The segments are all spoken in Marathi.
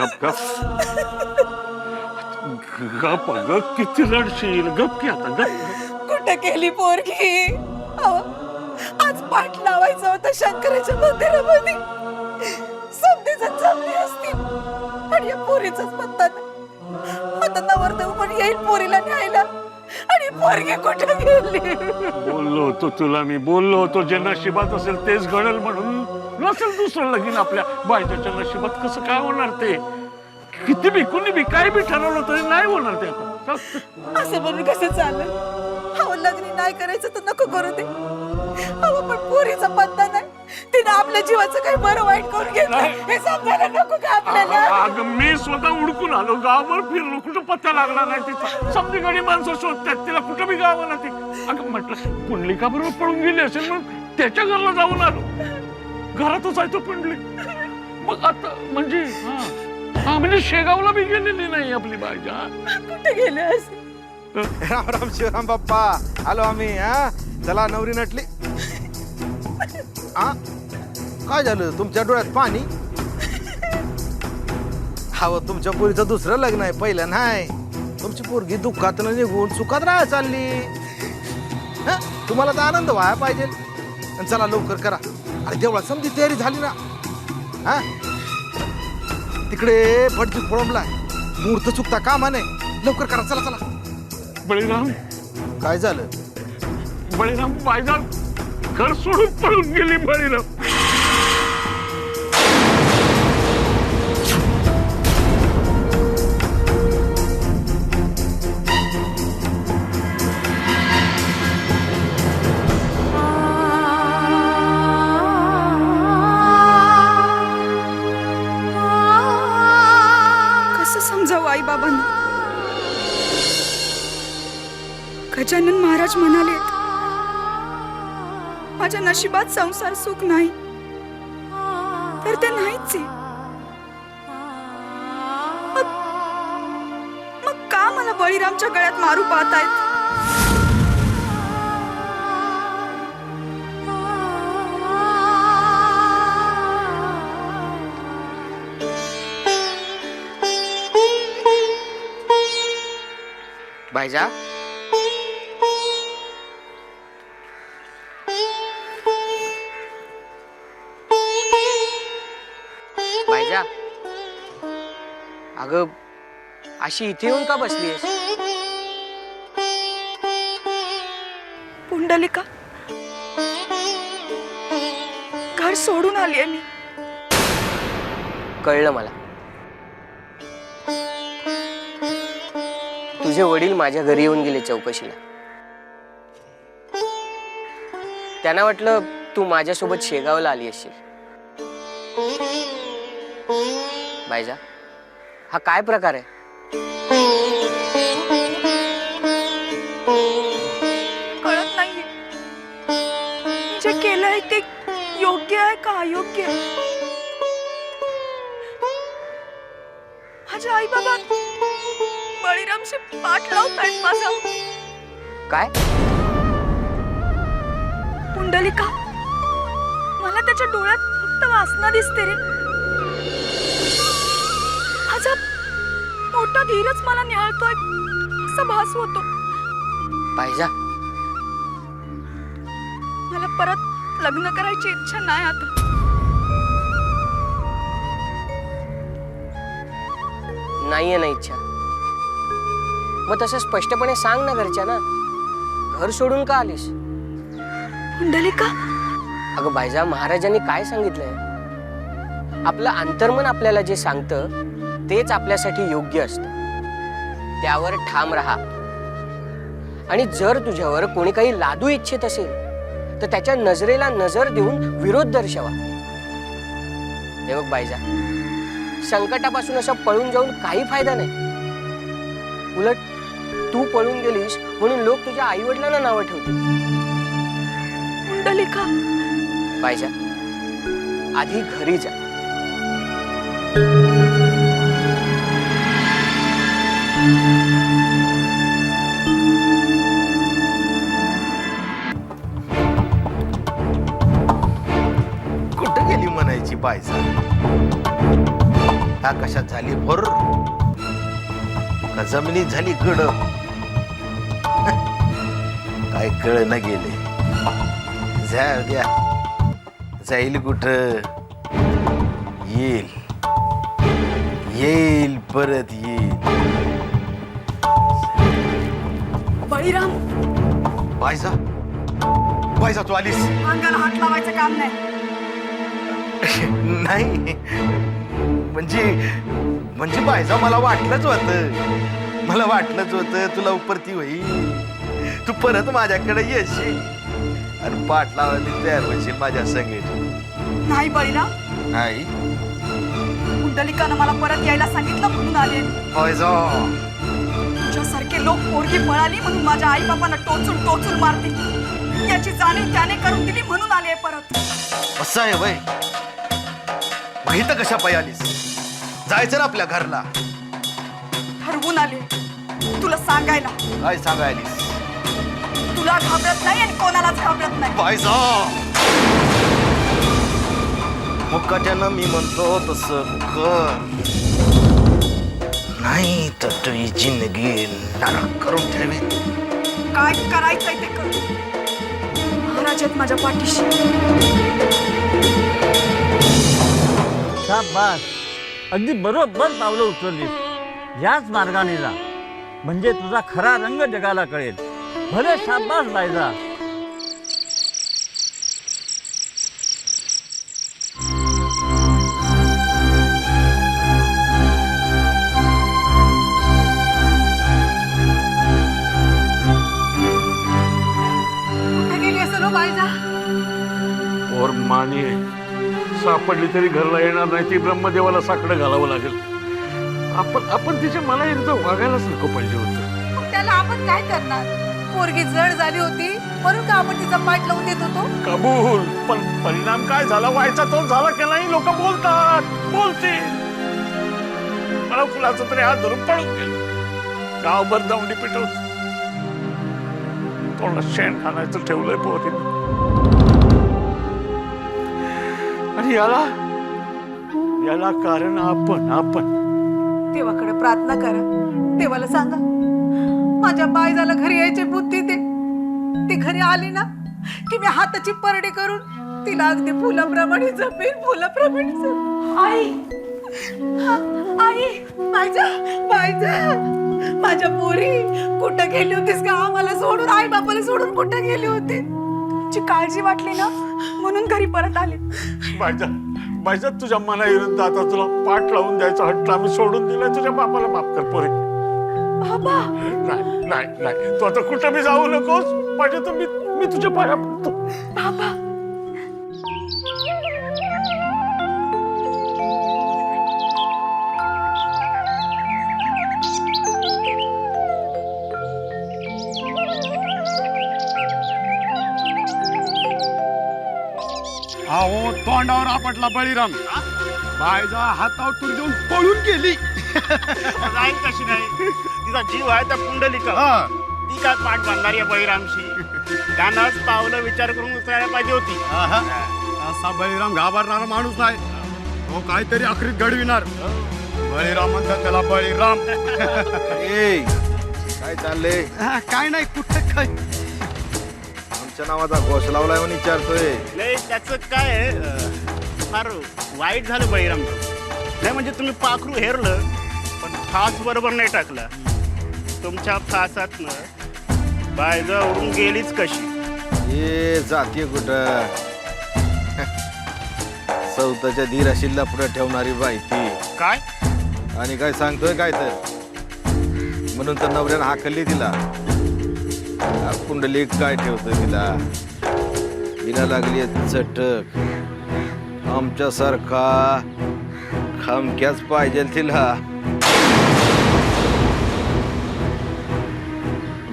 गप गप गप ग, किती रडशील, गप की आता, गप. कुठं गेली पोरगी? अहो, आज पाठ लावायचं होतं शंकराच्या मंदिरामध्ये. समधी जण जमली असती आणि या पोरीचाच पत्ता नाही. आता नवरदेव पण येईल पोरीला न्यायला आणि पोरगी कुठं गेली? बोललो होतो तुला मी, बोललो होतो जे नशिबात असेल तेच घडेल म्हणून. नसेल दुसरं लगीन आपल्या बायकोच्या नशिबात, कसं काय होणार ते? किती बी कुणी बी काय बी ठरवलं तरी नाही होणार ते आता. असं म्हणून कसं चालेल? अहो, लग्न नाही करायचं तर नको करू दे. अहो, पण पोरीचा पत्ता नाही. तिने आपल्या जीवाचं काही बरं वाईट करून घेतलं हे समजायला नको का आपल्याला? अगं मी स्वतः उडकून आलो, गावभर फिरलो, कुठं पत्ता लागला नाही तिचा. समधी गडी माणसं शोधतात तिला, कुठं बी गावाला ती. अगं म्हटलं पुंडलिका बरोबर पळून गेली असेल म्हणून त्याच्या घरला जाऊन आलो. घरातच आहे तो पुंडलिक. मग आता म्हणजे हा म्हणजे शेगावला बी गेलेली नाही आपली बायजा. कुठे गेले असे? राम राम शिवराम बाप्पा, आलो आम्ही. हा चला, नवरी नटली. हा काय झालं तुमच्या डोळ्यात पाणी? हवं तुमच्या पोरीचं दुसरं लग्न आहे, पहिलं नाही. तुमची पोरगी दुःखात निघून सुखात राहा चालली. हा तुम्हाला तर आनंद व्हायला पाहिजे. आणि चला लवकर करा. अरे देवळा समजी तयारी झाली ना? हा तिकडे भटजी खोळंबलाय, मुहूर्त चुकता कामा नाही. लवकर करा, चला चला. बळीराम, काय झालं? बळीराम बायजा घर सोडून पळून गेली. बळीराम कसं समजावं आई बाबांना? गजानन महाराज म्हणाले, माझ्या नशिबात संसार सुख नाही, तर ते नाहीच आहे. मग का मला बळीरामच्या गळ्यात मारू पाहतायत? भाईजा, भाईजा, अगं अशी इथे येऊन का बसलीयस? पुंडलिका, घर सोडून आलीये मी. कळलं मला. तुझे वडील माझ्या घरी येऊन गेले चौकशीला. त्यांना वाटलं तू माझ्यासोबत शेगावला आली असशील. भाईजा, हा काय प्रकार आहे? कळत नाहीये जे केलंय ते योग्य आहे का अयोग्य आहे. माझ्या आई बाबा बळीरामशी पाठ लावतायत माझा. काय? पुंडलिका, मला त्याच्या डोळ्यात फक्त वासना दिसते रे. माझा मोठा धीरच मला निहाळतोय असा भास होतो. भाईजा, मला परत लग्न करायची इच्छा नाही आता. नाहीये ना इच्छा? मग तसं स्पष्टपणे सांग ना घरच्यांना. घर सोडून का आलीस? पुंडलिका, अगं भाईजा, महाराजांनी काय सांगितलंय? आपलं अंतर्मन आपल्याला जे सांगतं तेच आपल्यासाठी योग्य असतं. त्यावर ठाम राहा. आणि जर तुझ्यावर कोणी काही लादू इच्छित असेल तर त्याच्या नजरेला नजर देऊन विरोध दर्शवा. हे बघ भाईजा, संकटापासून असं पळून जाऊन काही फायदा नाही. उलट तू पळून गेलीस म्हणून लोक तुझ्या आई वडिलांना नावं ठेवतील. पुंडलिका, भाईजा, आधी घरी जा. कुठं गेली म्हणायची बायसा? आकाशात झाली भर का जमिनीत झाली गड काय कळ न गेले. जाऊ द्या, जाईल कुठं, येईल येईल परत येईल. बळीराम, बायजा बायजा तू आलीस. अंगाला हात लावायचं काम नाही. नाही म्हणजे म्हणजे बायजा मला वाटलंच होतं तुला उपरती होईल, तू परत माझ्याकडे येशील आणि पाठ लावायला तयार होशील माझ्या संगीत. नाही बळीराम, नाही कुंडलिकानं मला परत यायला सांगितलं म्हणून आले. बायजा तुझ्यासारखे लोक पोरगी पळाली म्हणून माझ्या आई बापांना टोचून टोचून मारतील याची जाणीव त्याने करून दिली म्हणून आले परत. असं आहे वय, माहित कशा पायी आलीस? जायचं ना आपल्या घरला. ठरवून आले तुला सांगायला. काय सांगायलीस? तुला घाबरत नाही आणि कोणालाच घाबरत नाही. बायजा मुकाट्यानं मी म्हणतो तसं कर, नाही तर तुझी जिंदगी नरक करून ठेवी. काय करायचंय ते कर. महाराज आहेत माझ्या पाठीशी. शाबास, अगदी बरोबर पावलं उचललीस. याच मार्गाने जा, म्हणजे तुझा खरा रंग जगाला कळेल. भले शाबास बायजा. कुठे गेली असेल हो बायजा? और मानी सापडली तरी घरला येणार नाही. ती ब्रह्मदेवाला साकडं घालावं लागेल. आपण तिच्या मला एकदा वागायलाच नको पाहिजे होतं. मग त्याला आपण काय करणार? पोरगी जड झाली होती म्हणून का आपण तिचा पाठ लावून देत होतो? कबूल, पण परिणाम काय झाला? व्हायचा तो झाला की नाही? लोक बोलतील. मला फुलाचा तरी हात धरून पळून गेलो. गावभर दौंडी पिटवत तोंडात शेण खाण्याचं ठेवलंय पोरीने. आणि याला कारण आपण देवाकडे प्रार्थना करा. देवाला सांगा माझ्या बायजाला घरी यायची बुद्धी दे. ती घरी आली ना की मी हाताची परडी करून तिला अगदी फुलाप्रमाणे जपेल. फुलाप्रमाणे जपेल. आई, आई, बायजा, माझ्या पोरी कुठं गेली होतीस का? आम्हाला सोडून, आई बापाला सोडून कुठं गेली होती? तुझी काळजी वाटली ना म्हणून घरी परत आले. बायजा तुझ्या मनाविरुद्ध आता तुला पाठ लावून द्यायचा हट्ट आम्ही सोडून दिलाय. तुझ्या बापाला माफ कर पोरी. बाबा, नाही तू आता कुठं बी जाऊ नकोस. पाहिजे तर मी तुझ्या पाया पडतो. बाबा, अहो तोंडावर आपटला बळीराम. बायजा हातावर तूर देऊन पळून गेली. जाईल कशी नाही? तिचा जीव आहे त्या पुंडलिका. ती काय पाठ बांधणार या बळीरामशी? त्यानंच पावलं विचार करून उचलायला पाहिजे होती. असा बळीराम घाबरणारा माणूस नाही. तो काहीतरी आखरीत घडविणार. बळीराम म्हणतात त्याला बळीराम. ए काय चाललंय? काय नाही, कुठं काय. आमच्या नावाचा घोष लावलाय म्हणून विचारतोय. नाही त्याचं काय फार वाईट झालं बळीराम. नाही म्हणजे तुम्ही पाखरू हेरलं पण फास बरोबर नाही टाकला. तुमच्या फासातनं बायजा उडून गेलीच कशी? ए जातीय कुठं? सौताच्या धीराशीला पुढे ठेवणारी बाई ती. काय आणि काय सांगतोय काय तर? म्हणून तर नवऱ्यानं हाकलली तिला. कुंडली काय ठेवतोय तिला? तिला लागली चटक. आमच्यासारखा खामक्याच पाहिजे तिला.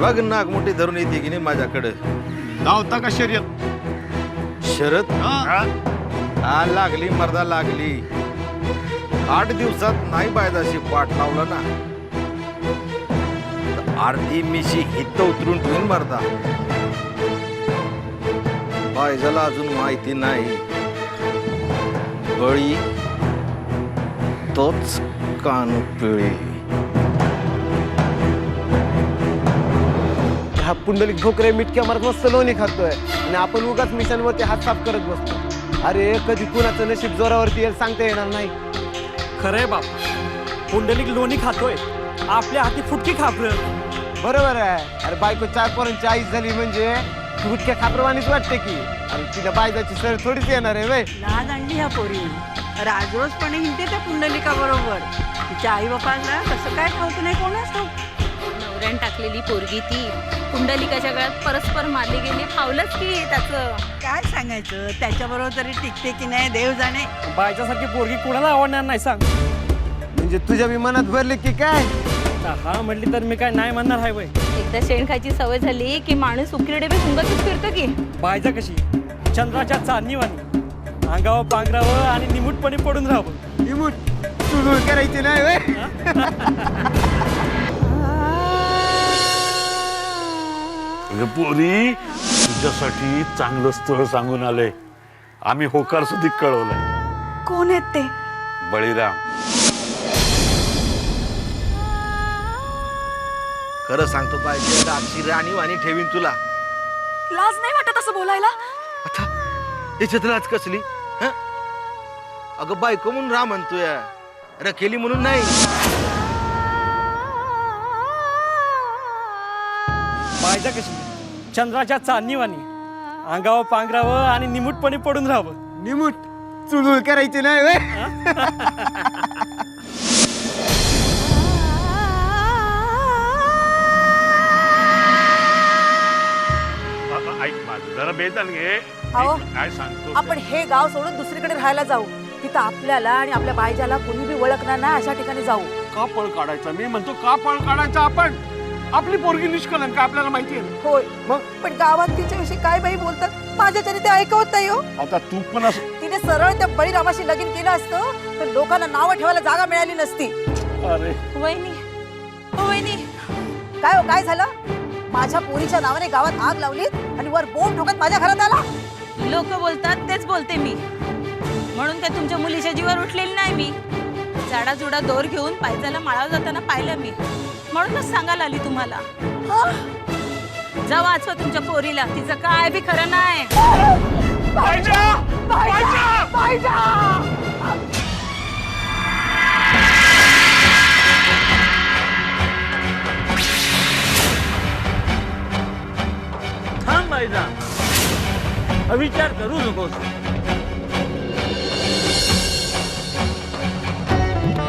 बघ नाक मोठी धरून येते की नाही माझ्याकडे. धावता का शर्यत? शरद हा लागली मर्दा लागली. 8 दिवसात नाही बायदाशी पाठ लावला ना तर अर्धी मिशी हित उतरून ठेवून मर्दा. बायजाला अजून माहिती नाही बळी तोच कानपिळी. हा पुंडलिक भोकरे मिटक्या मारत मस्त लोणी खातोय आणि आपण उगाच मिशनवरती हात साफ करत बसतो. अरे कधी कुणाचं नशीब जोरावरती येईल सांगता येणार नाही. खरंय बाप, पुंडलिक लोणी खातोय, आपल्या हाती फुटकी खापर. बरोबर आहे. अरे बायको 4 पोरांची आई झाली म्हणजे फुटक्या खापरवाणीच वाटते की. अरे तिला बायजाची सर थोडीच येणार आहे वय. लाज आणली ह्या पोरी. राजरोजपणे हिंडते त्या पुंडलिका बरोबर. तिच्या आई बापाला कसं काय ठाऊक नाही कोणाच ठाऊक. नवऱ्यान टाकलेली पोरगी ती पुंडलिकाच्या गळ्यात परस्पर मारली गेली. फावलंच की त्याचं. काय सांगायचं, त्याच्याबरोबर तरी टिकते की नाही देव जाणे. बायच्यासारखी पोरगी कुणाला आवडणार नाही सांग. म्हणजे तुझ्या बी मनात भरले की काय. हा म्हटली तर मी काय नाही म्हणणार आहे वय. एकदा शेण खायची सवय झाली की माणूस उकिरडे बी हुंगतच फिरतो की. बायजा कशी चंद्राच्या चांदणीवाणी, अंगावर पांघरावं आणि निमूटपणे पडून राहावं. निमूट चुळचुळ करायची नाही वय. अगं पोरी, तुझ्यासाठी चांगलं स्थळ सांगून आलंय. आम्ही होकार सुद्धा कळवलंय. कोण आहेत ते? बळीराम. खरं सांगतो पाहिजे अक्षी राणी वाणी ठेवीन तुला. लाज नाही वाटत असं बोलायला? आता याच्यात लाज कसली? हं? अगं बायको म्हणून राह म्हणतोय, रखेली म्हणून नाही. बायजा कशी चंद्राच्या चांदणीवाणी, अंगावर पांघरावं आणि निमूटपणे पडून राहावं. निमूट चुळचुळ करायची नाही वय. ऐक माझं जरा बेताल घे. अहो, काय सांगतो आपण हे गाव सोडून दुसरीकडे राहायला जाऊ. तिथं आपल्याला आणि आपल्या बायजाला कोणी बी ओळखणार नाही अशा ठिकाणी जाऊ. का पळ काढायचा? मी म्हणतो का पळ काढायचा? आपण आपली पोरगी निष्कलंक आपल्याला माहिती आहे. होय मग, पण गावात तिच्याविषयी काय बाई बोलतात माझ्याच्याने ते ऐकवत नाही हो. आता तू पण असं. तिने सरळ त्या बळीरामाशी लगीन केलं असतं तर लोकांना नावं ठेवायला जागा मिळाली नसती. अरे वहिनी, ओ वहिनी, काय हो, काय झालं? माझ्या पोरीच्या नावाने गावात आग लावली आणि वर बोंब ठोकत माझ्या घरात आला. लोक बोलतात तेच बोलते मी. म्हणून काय तुमच्या मुलीच्या जीवावर उठलेली नाही मी. झाडाजुडा दोर घेऊन पायथ्याला माळावर जाताना पाहिलं मी. म्हणूनच सांगायला आली तुम्हाला. जावा आजवा तुमच्या पोरीला, तिचं काय बी खरं नाही. थांब बायजा, अविचार करू नकोस.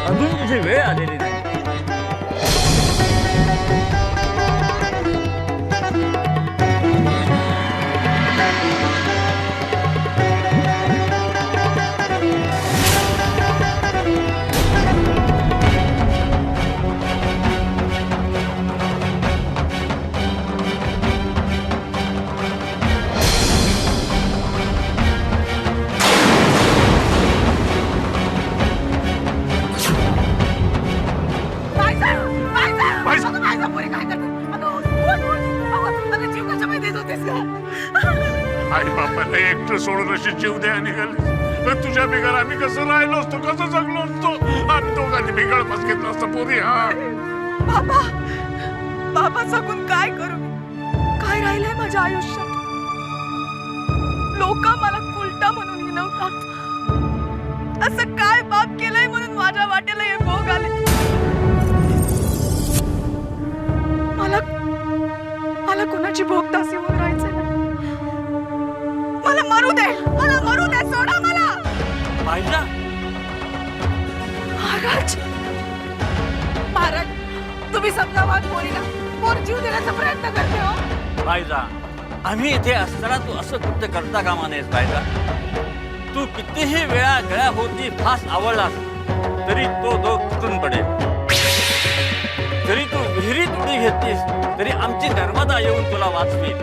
अजून तुझी वेळ आलेली नाही. आई बापाला एकटं सोडून अशी जीव द्या निघाली. तुझ्या बिगर आम्ही कसं राहिलो असतो, कसं जगलो असतो? आम्ही दोघांनी बिघड बस घेतला असता पोरी. हा बाबा, बाबा सांगून काय करू? काय राहिलंय माझ्या आयुष्यात? लोक मला उलटा म्हणून हिणवतात. असं काय पाप केलंय म्हणून माझ्या वाटेला हे भोग आले? मला कोणाची भोगदासी होऊन राहायचं नाही. मला मरू दे, मला मरू दे, सोडा मला. बायजा, महाराज, महाराज, तुम्ही समजावा पोरीला. पोर जीव देण्याचा प्रयत्न करते हो. बायजा, आम्ही इथे असताना तू असं कृत्य करता कामा नयेस बायजा. तू कितीही वेळा गळ्या होती फास आवडलास तरी तो दोघ तुटून पडेल. जरी तू विहिरीत उडी घेतलीस तरी आमची नर्मदा येऊन तुला वाचवी.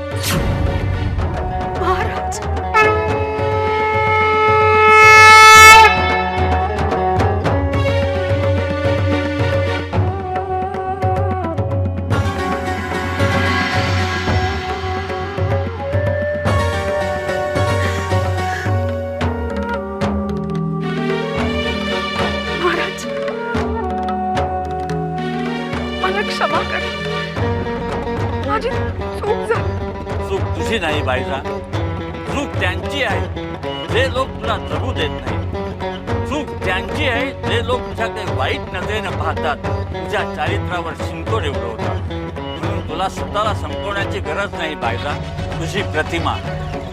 महाराज, महाराज, करा. माझी चूक झाली. चूक तुझी नाही बाईजा, चूक त्यांची आहे जे लोक तुला जगू देत नाही. चूक त्यांची आहे जे लोक तुझ्याकडे वाईट नजरेनं पाहतात, तुझ्या चारित्र्यावर शिंतोडे उडवतात. म्हणून तुला स्वतःला संपवण्याची गरज नाही बाईजा. तुझी प्रतिमा,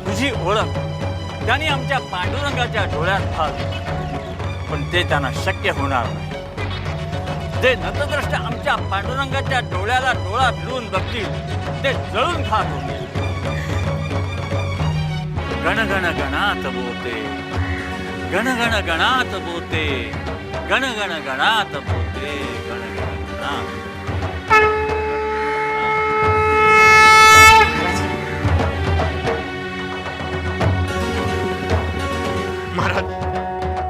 तुझी ओळख त्यांनी आमच्या पांडुरंगाच्या डोळ्यात भावली, पण ते त्यांना शक्य होणार नाही. जे नतद्रष्ट आमच्या पांडुरंगाच्या डोळ्याला डोळा भिडून बघतील ते जळून खात होते. गण गण गणात बोते, गण गण गणात बोते, गण गण गणात बोते, गण गण गणात. महाराज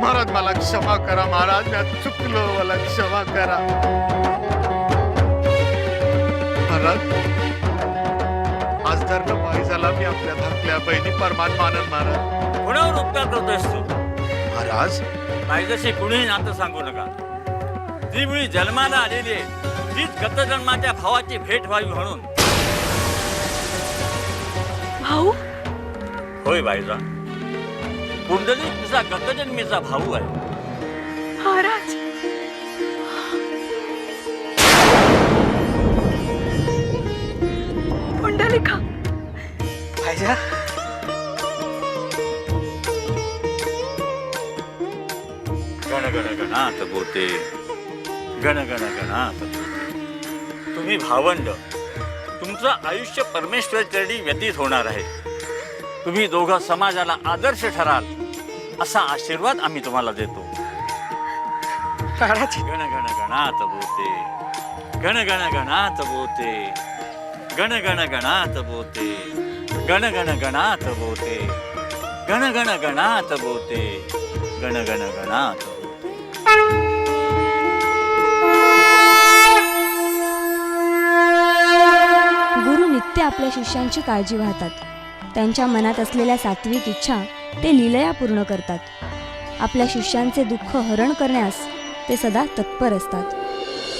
महाराज मला क्षमा करा महाराज, मी चुकलो, मला क्षमा करा महाराज. आज जर न पाय झाला मी आपल्या धाकल्या बहिणी परमान मानन महाराज. कोणावर उपकार करतोयस तू महाराज बायजाशी कुणीही नातं सांगू नका. जी मुळी जन्माला आलेली आहे तीच गतजन्माच्या भावाची भेट व्हावी म्हणून. भाऊ होय बायजा, कुंडली तुझा गतजन्मीचा भाऊ आहे. महाराज पुंडलिका भाईजा गण गण गणात बोते, गण गण गणात बोते. तुम्ही भावंड, तुमचं आयुष्य परमेश्वर चरणी व्यतीत होणार आहे. तुम्ही दोघं समाजाला आदर्श ठराल असा आशीर्वाद आम्ही तुम्हाला देतो. गण गण गणात बोते, गण गण गणात बोते, गण गण गणात बोते, गण गण गणात बोते, गण गण गणात बोते, गण गण गणात बोते. गुरु नित्य आपल्या शिष्यांची काळजी वाहतात. त्यांच्या मनात असलेल्या सात्विक इच्छा ते लीलया पूर्ण करतात. आपल्या शिष्यांचे दुःख हरण करण्यास ते सदा तत्पर असतात.